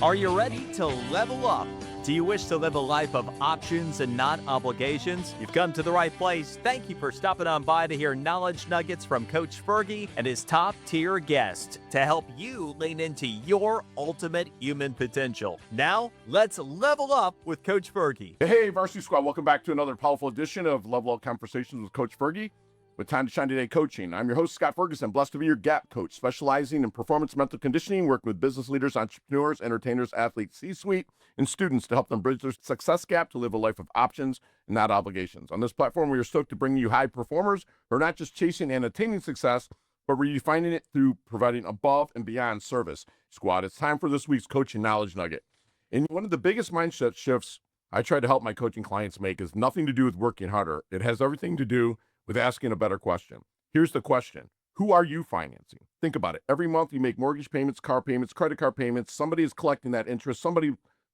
Are you ready to level up? Do you wish to live a life of options and not obligations? You've come to the right place. Thank you for stopping on by to hear knowledge nuggets from Coach Fergie and his top-tier guest to help you lean into your ultimate human potential. Now, let's level up with Coach Fergie. Hey, Varsity Squad. Welcome back to another powerful edition of Level Up Conversations with Coach Fergie with Time to Shine Today Coaching. I'm your host, Scott Ferguson, blessed to be your GAP coach, specializing in performance mental conditioning, working with business leaders, entrepreneurs, entertainers, athletes, C-suite, and students to help them bridge their success gap to live a life of options and not obligations. On this platform, we are stoked to bring you high performers who are not just chasing and attaining success, but redefining it through providing above and beyond service. Squad, it's time for this week's coaching knowledge nugget. And one of the biggest mindset shifts I try to help my coaching clients make is nothing to do with working harder. It has everything to do with asking a better question. Here's the question. Who are you financing? Think about it. Every month you make mortgage payments, car payments, credit card payments. Somebody is collecting that interest. Somebody's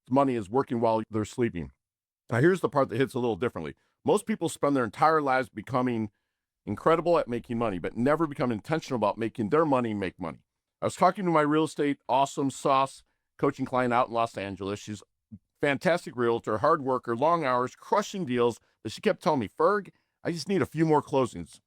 money is working while they're sleeping. Now here's the part that hits a little differently. Most people spend their entire lives becoming incredible at making money, but never become intentional about making their money make money. I was talking to my real estate awesome sauce coaching client out in Los Angeles. She's a fantastic realtor, hard worker, long hours, crushing deals. But she kept telling me, Ferg, I just need a few more closings.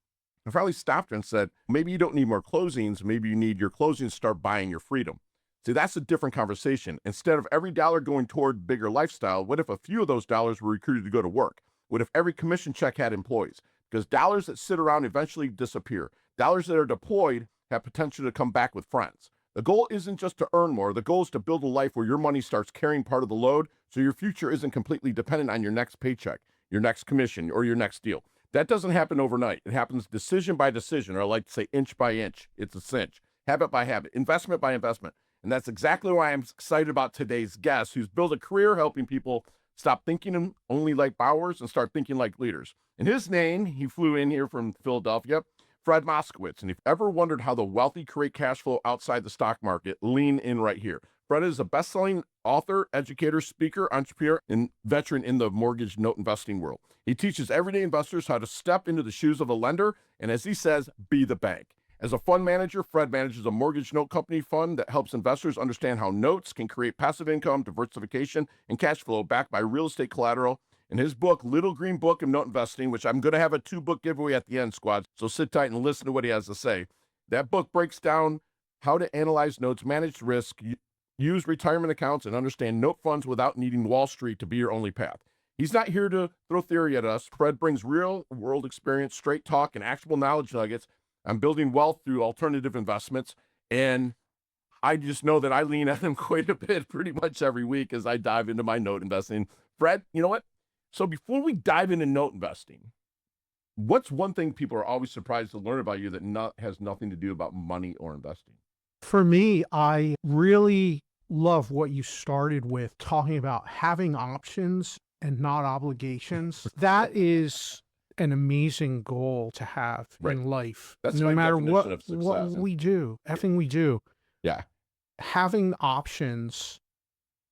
I finally stopped her and said, maybe you don't need more closings. Maybe you need your closings to start buying your freedom. See, that's a different conversation. Instead of every dollar going toward bigger lifestyle, what if a few of those dollars were recruited to go to work? What if every commission check had employees? Because dollars that sit around eventually disappear. Dollars that are deployed have potential to come back with friends. The goal isn't just to earn more. The goal is to build a life where your money starts carrying part of the load so your future isn't completely dependent on your next paycheck, your next commission, or your next deal. That doesn't happen overnight. It happens decision by decision, or I like to say inch by inch. It's a cinch. Habit by habit, investment by investment. And that's exactly why I'm excited about today's guest, who's built a career helping people stop thinking only like borrowers and start thinking like leaders. In his name, he flew in here from Philadelphia, Fred Moskowitz. And if you ever wondered how the wealthy create cash flow outside the stock market, lean in right here. Fred is a best-selling author, educator, speaker, entrepreneur, and veteran in the mortgage note investing world. He teaches everyday investors how to step into the shoes of a lender, and as he says, be the bank. As a fund manager, Fred manages a mortgage note company fund that helps investors understand how notes can create passive income, diversification, and cash flow backed by real estate collateral. In his book, Little Green Book of Note Investing, which I'm going to have a 2-book giveaway at the end, squad, so sit tight and listen to what he has to say. That book breaks down how to analyze notes, manage risk, use retirement accounts, and understand note funds without needing Wall Street to be your only path. He's not here to throw theory at us. Fred brings real-world experience, straight talk, and actionable knowledge nuggets on building wealth through alternative investments. And I just know that I lean on him quite a bit pretty much every week as I dive into my note investing. Fred, you know what? So before we dive into note investing, what's one thing people are always surprised to learn about you that has nothing to do about money or investing? For me, I really love what you started with, talking about having options and not obligations. That is an amazing goal to have in life. That's no my matter definition of success. what we do, everything we do. Yeah. Having options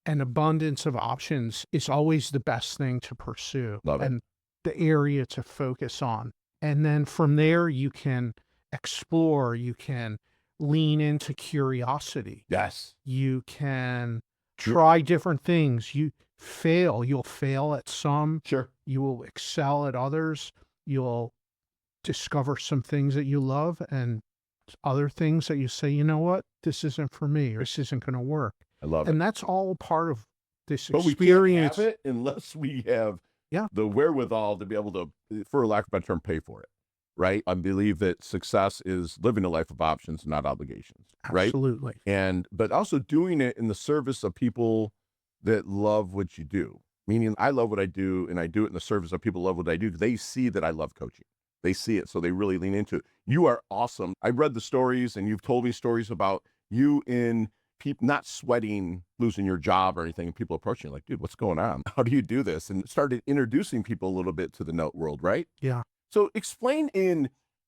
and abundance of options is always the best thing to pursue. Love it. And the area to focus on. And then from there, you can explore, you can lean into curiosity. Yes. You can try different things. You'll fail at some. Sure. You will excel at others. You'll discover some things that you love and other things that you say, you know what, this isn't for me, or this isn't going to work. I love it. And that's all part of this But experience. we can't have it unless we have the wherewithal to be able to, for lack of a better term, pay for it. Right? I believe that success is living a life of options, not obligations. Right? Absolutely. But also doing it in the service of people that love what you do. Meaning I love what I do, and I do it in the service of people who love what I do. They see that I love coaching. They see it, so they really lean into it. You are awesome. I read the stories, and you've told me stories about you in people not sweating, losing your job or anything, and people approaching you like, dude, what's going on? How do you do this? And started introducing people a little bit to the note world, right? Yeah. So explain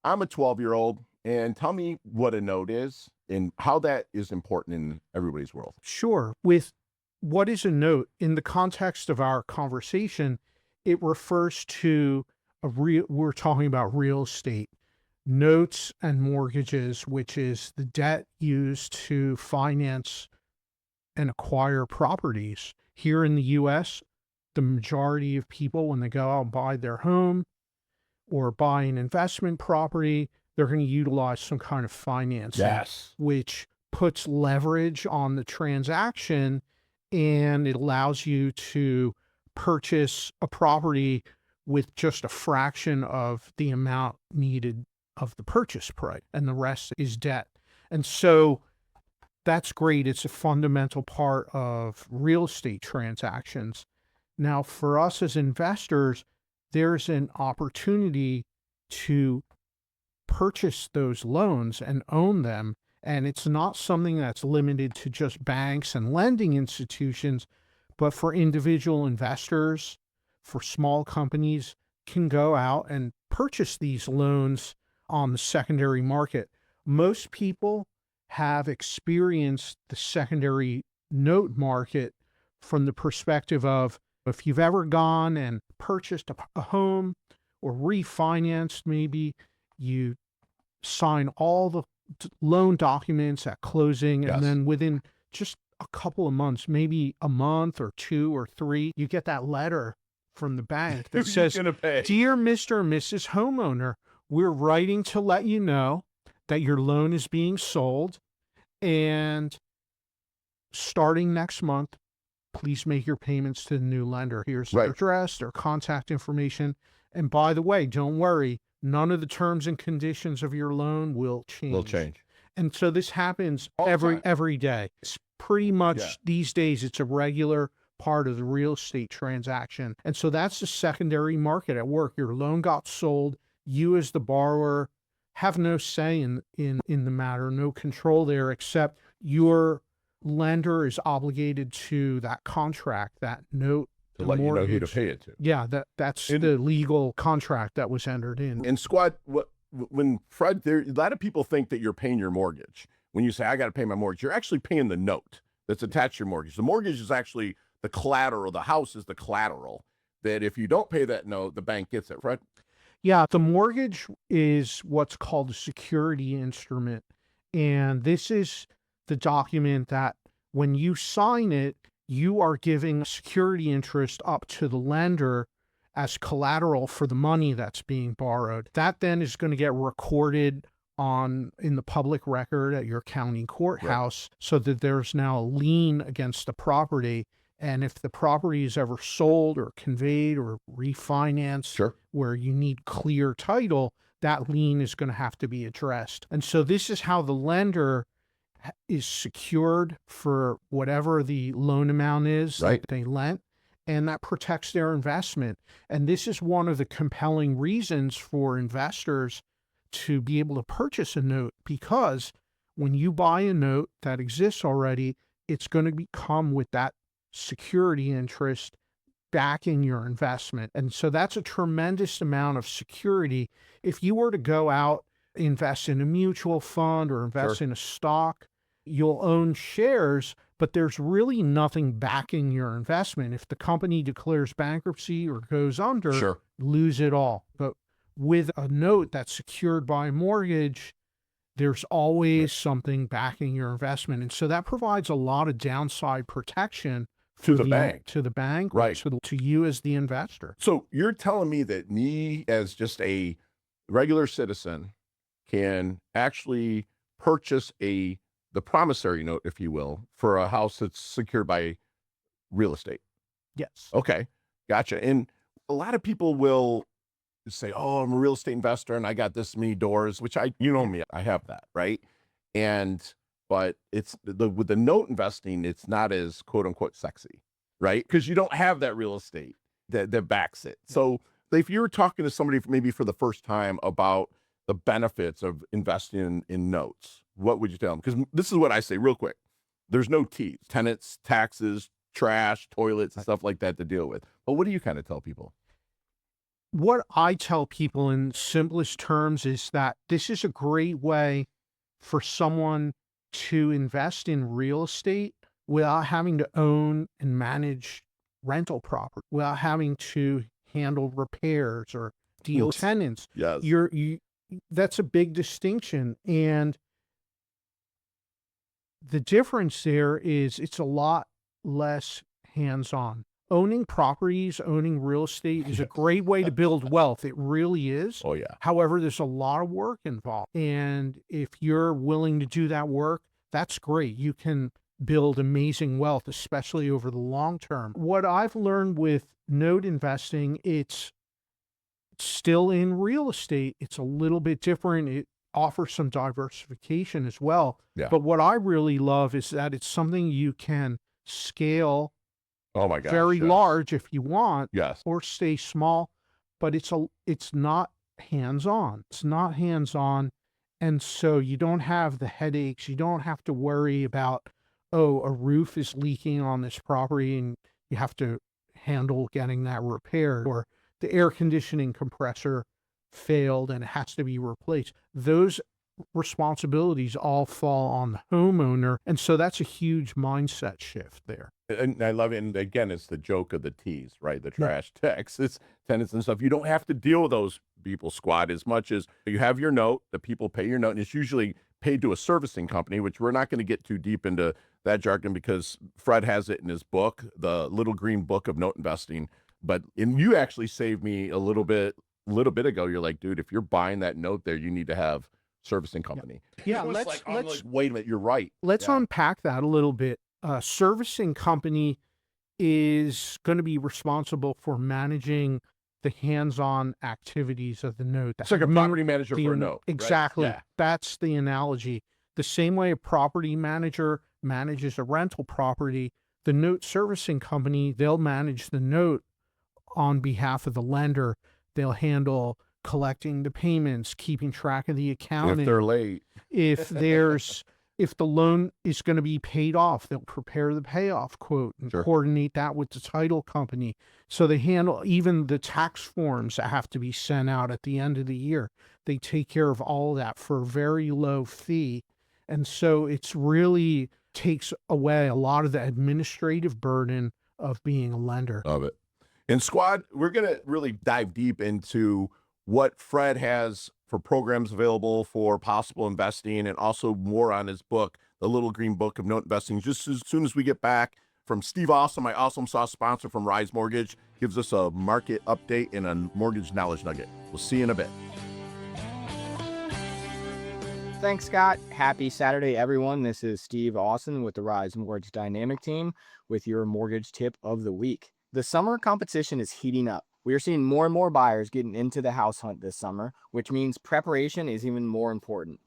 I'm a 12-year-old, and tell me what a note is and how that is important in everybody's world. Sure. With what is a note in the context of our conversation, it refers to we're talking about real estate, notes and mortgages, which is the debt used to finance and acquire properties. Here in the US, the majority of people, when they go out and buy their home or buy an investment property, they're going to utilize some kind of financing, Yes. which puts leverage on the transaction, and it allows you to purchase a property with just a fraction of the amount needed of the purchase price, and the rest is debt. And so that's great. It's a fundamental part of real estate transactions. Now, for us as investors, there's an opportunity to purchase those loans and own them. And it's not something that's limited to just banks and lending institutions, but for individual investors, for small companies, can go out and purchase these loans on the secondary market. Most people have experienced the secondary note market from the perspective of, if you've ever gone and purchased a home or refinanced, maybe you sign all the loan documents at closing, Yes. and then within just a couple of months, maybe a month or 2 or 3, you get that letter from the bank that Who's says, gonna pay? "Dear Mr. and Mrs. Homeowner, we're writing to let you know that your loan is being sold, and starting next month, please make your payments to the new lender. Here's their Right. address, their contact information. And by the way, don't worry, none of the terms and conditions of your loan will change." Will change. And so this happens All the time. every day. It's pretty much Yeah. these days, it's a regular part of the real estate transaction. And so that's the secondary market at work. Your loan got sold. You as the borrower have no say in the matter, no control there, except your lender is obligated to that contract, that note, To the let you know who to mortgage. pay it to. Yeah, that's And- the legal contract that was entered in. And Squad, when Fred, a lot of people think that you're paying your mortgage. When you say, I got to pay my mortgage, you're actually paying the note that's attached to your mortgage. The mortgage is actually the collateral. The house is the collateral that if you don't pay that note, the bank gets it, Fred? Yeah, the mortgage is what's called a security instrument. And this is the document that when you sign it, you are giving security interest up to the lender as collateral for the money that's being borrowed. That then is going to get recorded in the public record at your county courthouse, so that there's now a lien against the property. And if the property is ever sold or conveyed or refinanced, Sure. where you need clear title, that lien is going to have to be addressed. And so this is how the lender is secured for whatever the loan amount is Right. that they lent, and that protects their investment. And this is one of the compelling reasons for investors to be able to purchase a note, because when you buy a note that exists already, it's going to come with that security interest backing your investment. And so that's a tremendous amount of security. If you were to go out, invest in a mutual fund or invest in a stock, you'll own shares, but there's really nothing backing your investment. If the company declares bankruptcy or goes under, Sure. lose it all. But with a note that's secured by a mortgage, there's always something backing your investment. And so that provides a lot of downside protection To the bank. to the bank, Right. to you as the investor. So you're telling me that me as just a regular citizen can actually purchase the promissory note, if you will, for a house that's secured by real estate. Yes. Okay. Gotcha. And a lot of people will say, oh, I'm a real estate investor and I got this many doors, which you know me, I have that. Right. But it's with the note investing, it's not as quote unquote sexy, right? Because you don't have that real estate that backs it. So if you were talking to somebody maybe for the first time about the benefits of investing in notes, what would you tell them? Because this is what I say real quick. There's no T's, tenants, taxes, trash, toilets, and stuff like that to deal with. But what do you kind of tell people? What I tell people in simplest terms is that this is a great way for someone to invest in real estate without having to own and manage rental property, without having to handle repairs or deal with tenants. Yes. That's a big distinction. And the difference there is it's a lot less hands-on. Owning properties, owning real estate is a great way to build wealth. It really is. Oh, yeah. However, there's a lot of work involved. And if you're willing to do that work, that's great. You can build amazing wealth, especially over the long term. What I've learned with note investing, it's still in real estate. It's a little bit different. It offers some diversification as well. Yeah. But what I really love is that it's something you can scale Oh my gosh. very yes. large if you want, Yes. or stay small, but it's not hands-on. It's not hands-on. And so you don't have the headaches. You don't have to worry about, oh, a roof is leaking on this property and you have to handle getting that repaired, or the air conditioning compressor failed and it has to be replaced. Those responsibilities all fall on the homeowner. And so that's a huge mindset shift there. And I love it. And again, it's the joke of the T's, right? The trash tax, it's tenants and stuff. You don't have to deal with those people, Squad, as much as you have your note, the people pay your note, and it's usually paid to a servicing company, which we're not going to get too deep into that jargon because Fred has it in his book, the Little Green Book of Note Investing. And you actually saved me a little bit ago. You're like, dude, if you're buying that note there, you need to have servicing company. Yeah, It was let's I'm like, wait a minute, you're right. Let's unpack that a little bit. Servicing company is going to be responsible for managing the hands-on activities of the note. It's like a property manager for a note. Right? Exactly. Yeah. That's the analogy. The same way a property manager manages a rental property, the note servicing company, they'll manage the note on behalf of the lender. They'll handle collecting the payments, keeping track of the accounting. If they're late. If the loan is going to be paid off, they'll prepare the payoff quote and coordinate that with the title company. So they handle even the tax forms that have to be sent out at the end of the year. They take care of all of that for a very low fee. And so it's really takes away a lot of the administrative burden of being a lender. Love it. And Squad, we're going to really dive deep into what Fred has for programs available for possible investing, and also more on his book, The Little Green Book of Note Investing, just as soon as we get back from Steve Austin, my awesome sauce sponsor from Rise Mortgage, gives us a market update and a mortgage knowledge nugget. We'll see you in a bit. Thanks, Scott. Happy Saturday, everyone. This is Steve Austin with the Rise Mortgage Dynamic Team with your mortgage tip of the week. The summer competition is heating up. We are seeing more and more buyers getting into the house hunt this summer, which means preparation is even more important.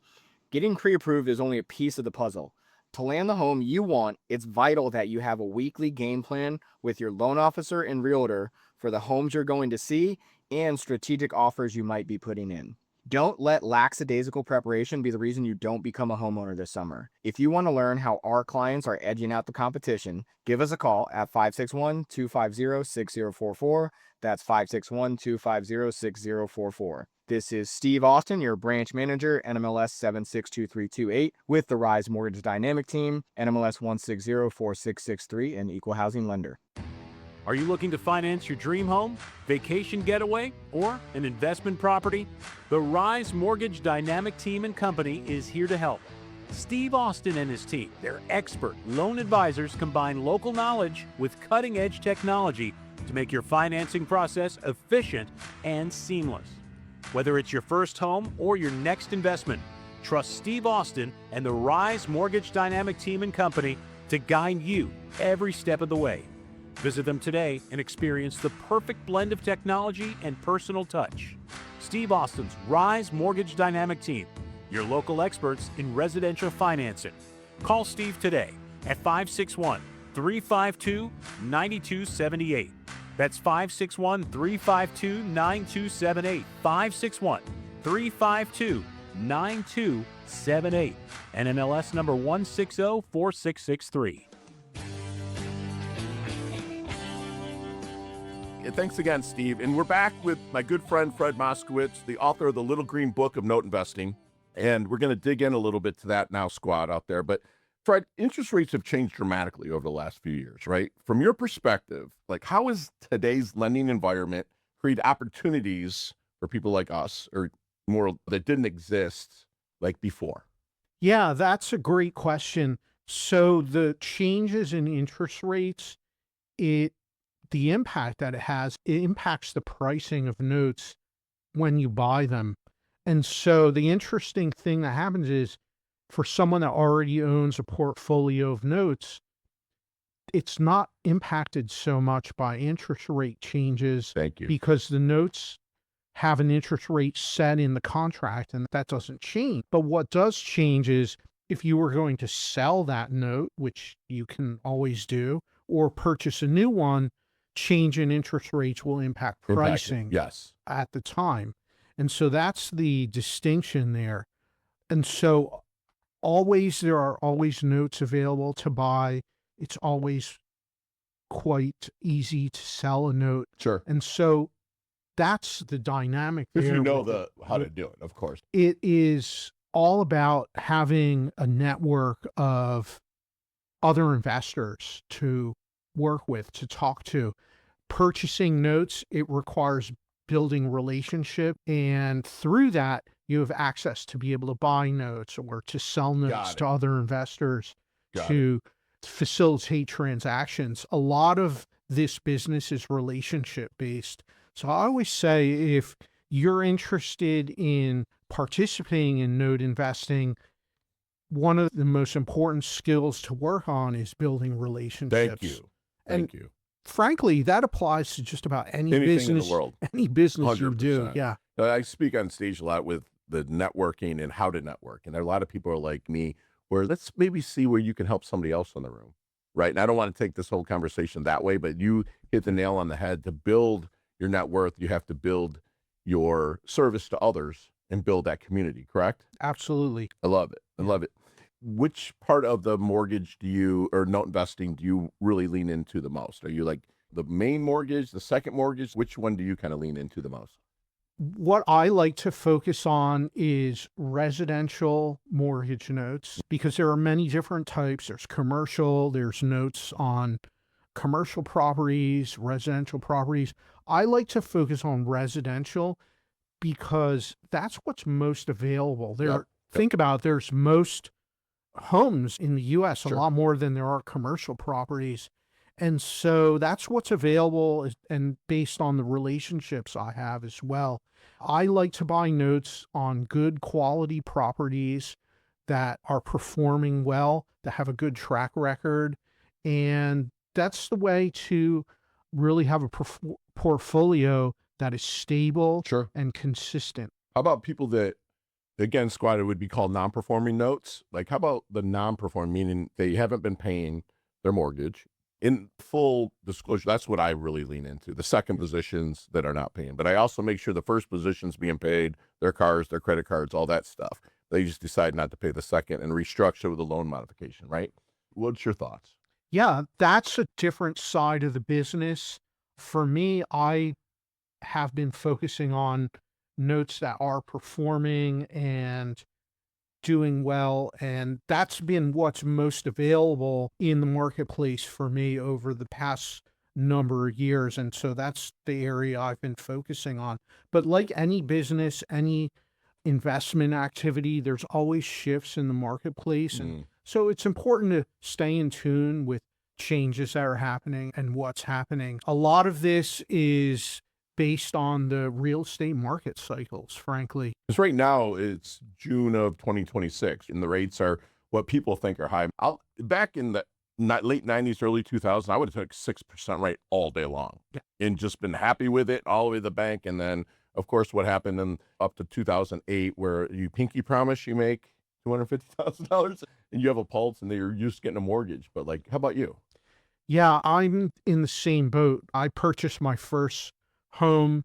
Getting pre-approved is only a piece of the puzzle. To land the home you want, it's vital that you have a weekly game plan with your loan officer and realtor for the homes you're going to see and strategic offers you might be putting in. Don't let lackadaisical preparation be the reason you don't become a homeowner this summer. If you want to learn how our clients are edging out the competition, give us a call at 561-250-6044. That's 561-250-6044. This is Steve Austin, your branch manager, NMLS 762328, with the Rise Mortgage Dynamic Team, NMLS 1604663, and Equal Housing Lender. Are you looking to finance your dream home, vacation getaway, or an investment property? The Rise Mortgage Dynamic Team and Company is here to help. Steve Austin and his team, their expert loan advisors, combine local knowledge with cutting-edge technology to make your financing process efficient and seamless. Whether it's your first home or your next investment, trust Steve Austin and the Rise Mortgage Dynamic Team and Company to guide you every step of the way. Visit them today and experience the perfect blend of technology and personal touch. Steve Austin's Rise Mortgage Dynamic Team, your local experts in residential financing. Call Steve today at 561-352-9278. That's 561-352-9278. 561-352-9278. NMLS number 1604663. Thanks again, Steve. And we're back with my good friend, Fred Moskowitz, the author of The Little Green Book of Note Investing. And we're going to dig in a little bit to that now, Squad, out there. But Fred, interest rates have changed dramatically over the last few years, right? From your perspective, like how has today's lending environment created opportunities for people like us, or more that didn't exist like before? Yeah, that's a great question. So the changes in interest rates, the impact that it has, it impacts the pricing of notes when you buy them. And so the interesting thing that happens is for someone that already owns a portfolio of notes, it's not impacted so much by interest rate changes Thank you. because the notes have an interest rate set in the contract and that doesn't change. But what does change is if you were going to sell that note, which you can always do, or purchase a new one, change in interest rates will impact pricing Yes. at the time. And so that's the distinction there. And so there are always notes available to buy. It's always quite easy to sell a note. Sure. And so that's the dynamic If there. you know with how to do it, of course. it is all about having a network of other investors to work with, to talk to. Purchasing notes, it requires building relationship, and through that, you have access to be able to buy notes or to sell notes to other investors to facilitate transactions. A lot of this business is relationship based. So I always say if you're interested in participating in note investing, one of the most important skills to work on is building relationships. Thank you. Thank you. Frankly, that applies to just about Anything business in the world. Any business you 100%. do. Yeah. I speak on stage a lot with the networking and how to network. And there are a lot of people are like me where let's maybe see where you can help somebody else in the room. Right. And I don't want to take this whole conversation that way, but you hit the nail on the head. To build your net worth, you have to build your service to others and build that community, correct? Absolutely. I love it. I love it. Which part of the mortgage or note investing do you really lean into the most? Are you like the main mortgage, the second mortgage? Which one do you kind of lean into the most? What I like to focus on is residential mortgage notes because there are many different types. There's commercial, there's notes on commercial properties, residential properties. I like to focus on residential because that's what's most available. Think about it, there's most homes in the US, a lot more than there are commercial properties. And so that's what's available and based on the relationships I have as well. I like to buy notes on good quality properties that are performing well, that have a good track record. And that's the way to really have a portfolio that is stable and consistent. How about people that, again, Squad, it would be called non-performing notes? Like, how about the non-performing, meaning they haven't been paying their mortgage? In full disclosure, that's what I really lean into, the second positions that are not paying. But I also make sure the first position's being paid, their cars, their credit cards, all that stuff. They just decide not to pay the second and restructure with a loan modification, right? What's your thoughts? Yeah, that's a different side of the business. For me, I have been focusing on notes that are performing and doing well, and that's been what's most available in the marketplace for me over the past number of years. And so that's the area I've been focusing on. But like any business, any investment activity, there's always shifts in the marketplace. And so it's important to stay in tune with changes that are happening and what's happening. A lot of this is based on the real estate market cycles, frankly. Because right now it's June of 2026 and the rates are what people think are high. Back in the late 90s, early 2000s, I would have took 6% rate all day long and just been happy with it all the way to the bank. And then, of course, what happened in up to 2008 where you pinky promise you make $250,000 and you have a pulse and you're used to getting a mortgage. But like, how about you? Yeah, I'm in the same boat. I purchased my first home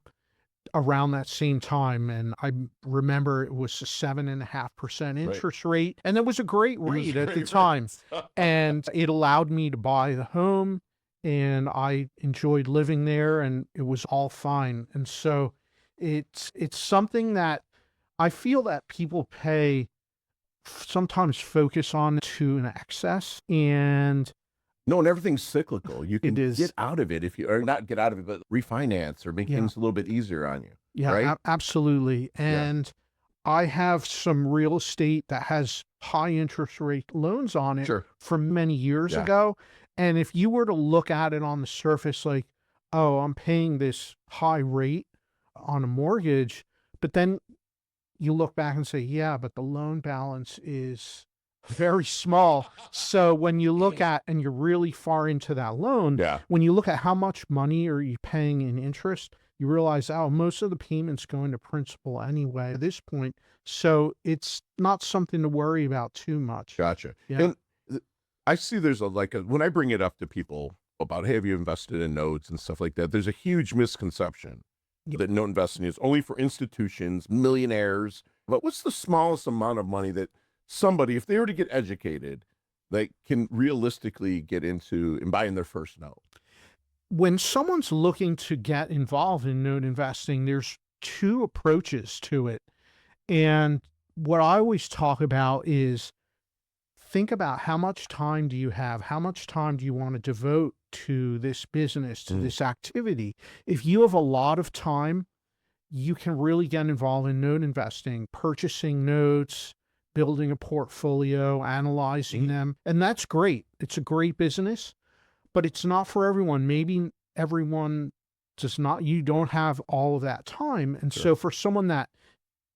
around that same time, and I remember it was a 7.5% interest rate, and it was a great rate at the time. And it allowed me to buy the home, and I enjoyed living there, and it was all fine. And so it's something that I feel that people sometimes focus on to an excess, and no, and everything's cyclical. You can It is. get out of it or not get out of it, but refinance or make things a little bit easier on you. Yeah, right? absolutely. And I have some real estate that has high interest rate loans on it Sure. from many years Yeah. ago. And if you were to look at it on the surface, like, oh, I'm paying this high rate on a mortgage, but then you look back and say, yeah, but the loan balance is very small. So when you look at, and you're really far into that loan, Yeah. when you look at how much money are you paying in interest, you realize, oh, most of the payments go into principal anyway at this point. So it's not something to worry about too much. Gotcha. Yeah. And I see there's when I bring it up to people about, hey, have you invested in notes and stuff like that? There's a huge misconception that note investing is only for institutions, millionaires. But what's the smallest amount of money that somebody, if they were to get educated, they can realistically get into and buying their first note? When someone's looking to get involved in note investing, there's two approaches to it. And what I always talk about is think about how much time do you have? How much time do you want to devote to this business, to this activity? If you have a lot of time, you can really get involved in note investing, purchasing notes, building a portfolio, analyzing them. And that's great. It's a great business, but it's not for everyone. Maybe everyone does not, you don't have all of that time. And so for someone that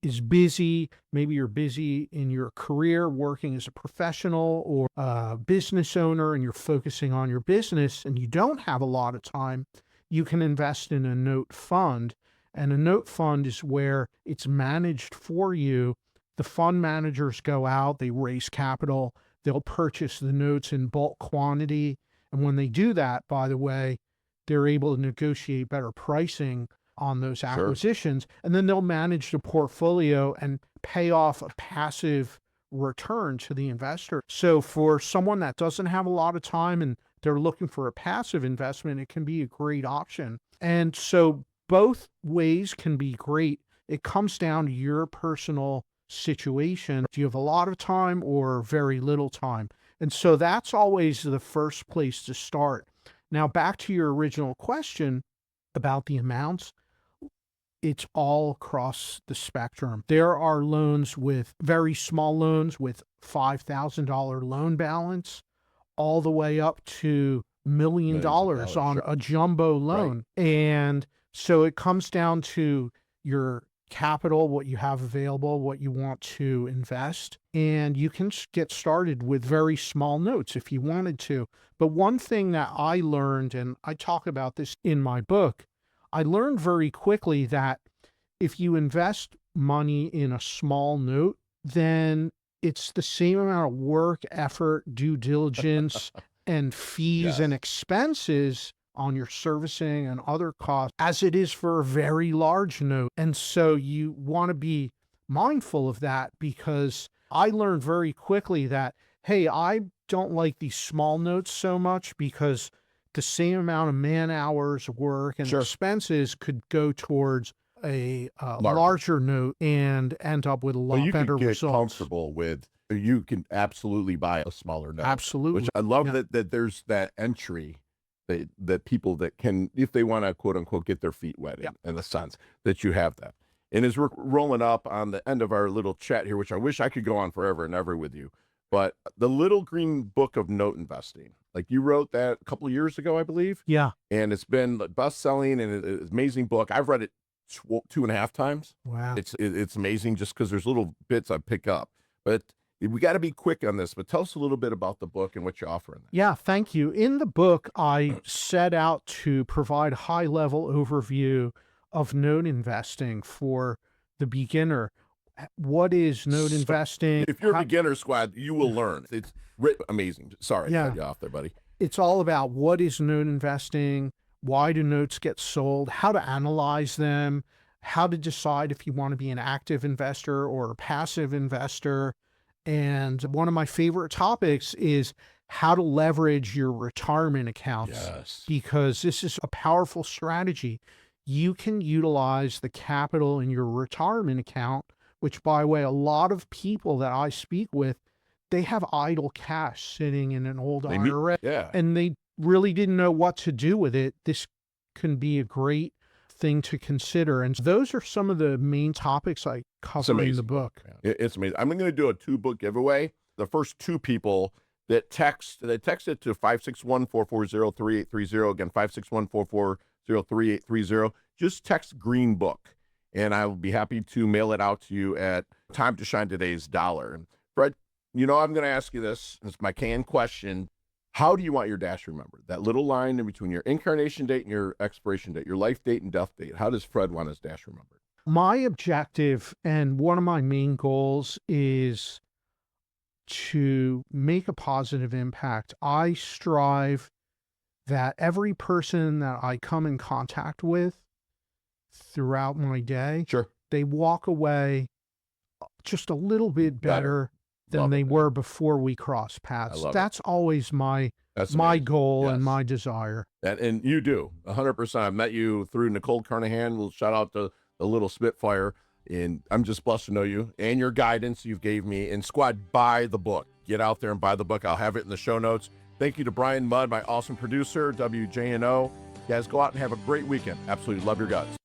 is busy, maybe you're busy in your career working as a professional or a business owner and you're focusing on your business and you don't have a lot of time, you can invest in a note fund. And a note fund is where it's managed for you. The fund managers go out, they raise capital, they'll purchase the notes in bulk quantity. And when they do that, by the way, they're able to negotiate better pricing on those acquisitions, and then they'll manage the portfolio and pay off a passive return to the investor. So for someone that doesn't have a lot of time and they're looking for a passive investment, it can be a great option. And so both ways can be great. It comes down to your personal situation. Do you have a lot of time or very little time? And so that's always the first place to start. Now, back to your original question about the amounts. It's all across the spectrum. There are loans with very small loans with $5,000 loan balance all the way up to $1 million on a jumbo loan. Right. And so it comes down to your capital, what you have available, what you want to invest. And you can get started with very small notes if you wanted to. But one thing that I learned, and I talk about this in my book, I learned very quickly that if you invest money in a small note, then it's the same amount of work, effort, due diligence, and fees and expenses on your servicing and other costs as it is for a very large note. And so you want to be mindful of that, because I learned very quickly that, hey, I don't like these small notes so much because the same amount of man hours, work, and expenses could go towards a larger note and end up with a lot better results. You can get comfortable with, you can absolutely buy a smaller note. Absolutely. Which I love that there's that entry that people that can, if they want to quote unquote get their feet wet in the sense that you have that. And as we're rolling up on the end of our little chat here, which I wish I could go on forever and ever with you, but the Little Green Book of Note Investing, like you wrote that a couple of years ago, I believe. Yeah. And it's been best-selling and it's an amazing book. I've read it 2.5 times. Wow. It's amazing just because there's little bits I pick up. But we got to be quick on this, but tell us a little bit about the book and what you offer in there. Yeah, thank you. In the book, I set out to provide a high-level overview of note investing for the beginner. What is note investing? If you're a beginner squad, you will learn. It's amazing. Sorry to cut you off there, buddy. It's all about what is note investing, why do notes get sold, how to analyze them, how to decide if you want to be an active investor or a passive investor. And one of my favorite topics is how to leverage your retirement accounts, because this is a powerful strategy. You can utilize the capital in your retirement account, which, by the way, a lot of people that I speak with, they have idle cash sitting in an old IRA, and they really didn't know what to do with it. This can be a great thing to consider. And those are some of the main topics I cover in the book. It's amazing. I'm going to do a 2-book giveaway. The first 2 people that text it to 561-440-3830. Again, 561-440-3830. Just text Green Book, and I will be happy to mail it out to you at Time to Shine Today's $1. And Fred, I'm going to ask you this. It's my canned question. How do you want your dash remembered? That little line in between your incarnation date and your expiration date, your life date and death date. How does Fred want his dash remembered? My objective and one of my main goals is to make a positive impact. I strive that every person that I come in contact with throughout my day, Sure. they walk away just a little bit better than they were before we crossed paths. That's always my goal and my desire. And you do 100%. I've met you through Nicole Carnahan. We'll shout out to the little Spitfire. And I'm just blessed to know you and your guidance you've gave me. And squad, buy the book. Get out there and buy the book. I'll have it in the show notes. Thank you to Brian Mudd, my awesome producer, WJNO. You guys go out and have a great weekend. Absolutely love your guts.